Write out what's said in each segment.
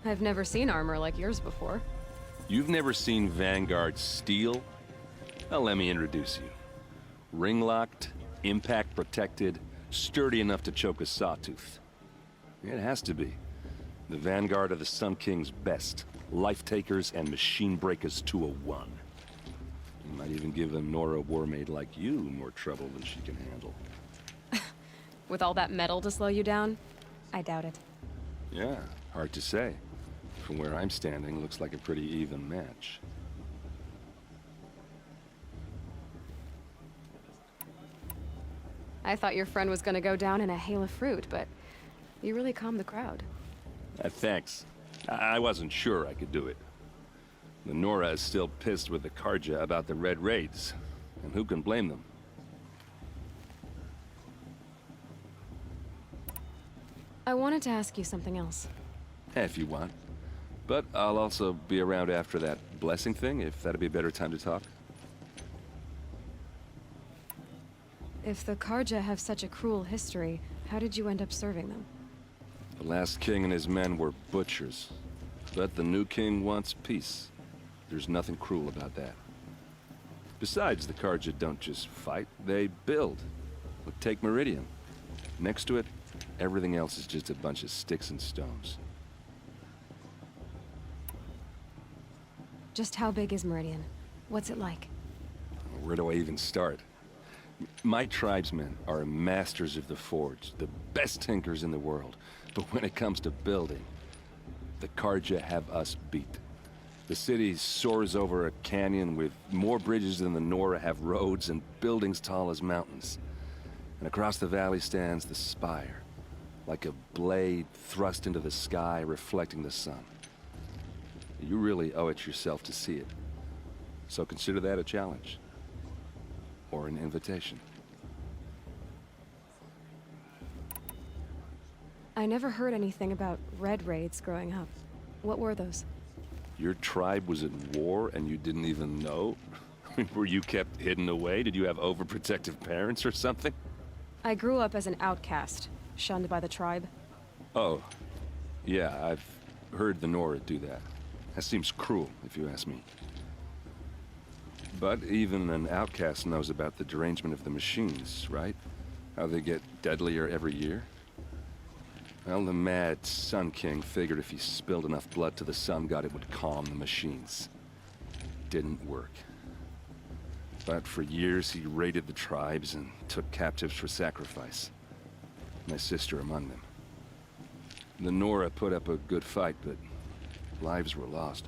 I've never seen armor like yours before. You've never seen Vanguard steel? Well, let me introduce you. Ring-locked, impact-protected, sturdy enough to choke a sawtooth. It has to be. The Vanguard of the Sun King's best. Life-takers and machine breakers to a one. You might even give a Nora warmaid like you more trouble than she can handle. With all that metal to slow you down? I doubt it. Yeah, hard to say. From where I'm standing, looks like a pretty even match. I thought your friend was gonna go down in a hail of fruit, but you really calmed the crowd. Thanks. I wasn't sure I could do it. The Nora is still pissed with the Carja about the Red Raids, and who can blame them? I wanted to ask you something else. If you want. But I'll also be around after that blessing thing, if that'd be a better time to talk. If the Carja have such a cruel history, how did you end up serving them? The last king and his men were butchers. But the new king wants peace. There's nothing cruel about that. Besides, the Carja don't just fight, they build. Look, take Meridian. Next to it, everything else is just a bunch of sticks and stones. Just how big is Meridian? What's it like? Where do I even start? My tribesmen are masters of the forge, the best tinkers in the world. But when it comes to building, the Carja have us beat. The city soars over a canyon with more bridges than the Nora have roads and buildings tall as mountains. And across the valley stands the spire, like a blade thrust into the sky reflecting the sun. You really owe it yourself to see it. So consider that a challenge. Or an invitation. I never heard anything about Red Raids growing up. What were those? Your tribe was at war and you didn't even know? Were you kept hidden away? Did you have overprotective parents or something? I grew up as an outcast, shunned by the tribe. Oh, yeah, I've heard the Nora do that. That seems cruel, if you ask me. But even an outcast knows about the derangement of the machines, right? How they get deadlier every year? Well, the mad Sun King figured if he spilled enough blood to the Sun God, it would calm the machines. Didn't work. But for years, he raided the tribes and took captives for sacrifice. My sister among them. The Nora put up a good fight, but lives were lost.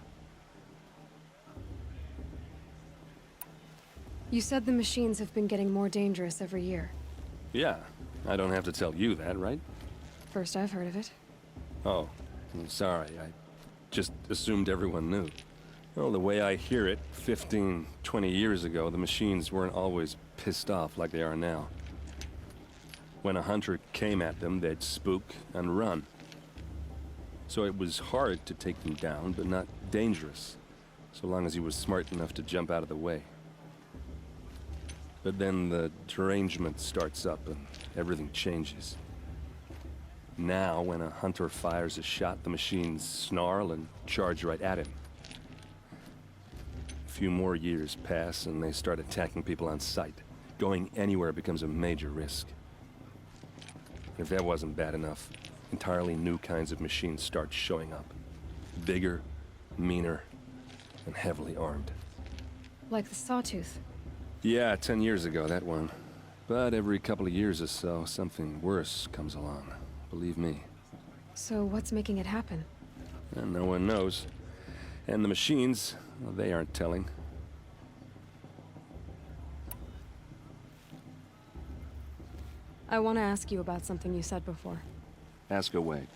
You said the machines have been getting more dangerous every year. Yeah, I don't have to tell you that, right? First I've heard of it. Oh, I'm sorry. I just assumed everyone knew. Well, the way I hear it, 15, 20 years ago, the machines weren't always pissed off like they are now. When a hunter came at them, they'd spook and run. So it was hard to take them down, but not dangerous, so long as he was smart enough to jump out of the way. But then the derangement starts up and everything changes. Now, when a hunter fires a shot, the machines snarl and charge right at him. A few more years pass and they start attacking people on sight. Going anywhere becomes a major risk. If that wasn't bad enough, entirely new kinds of machines start showing up. Bigger, meaner, and heavily armed. Like the Sawtooth. Yeah, 10 years ago, that one. But every couple of years or so, something worse comes along. Believe me. So what's making it happen? And no one knows. And the machines, well, they aren't telling. I want to ask you about something you said before. Ask away.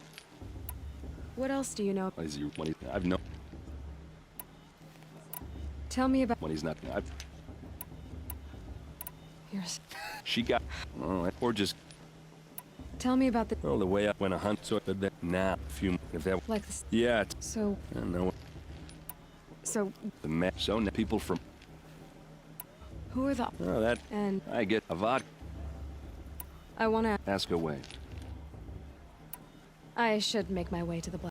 What else do you know? I've known Tell me about... when he's not. She got. Oh, or just. Tell me about the... Well, the way I went a hunt, so that now, if that. Like this... Yeah. So... I know. So... The map. So people from. Who are the... Oh, that. And... I get Avad. I want to... Ask away. I should make my way to the...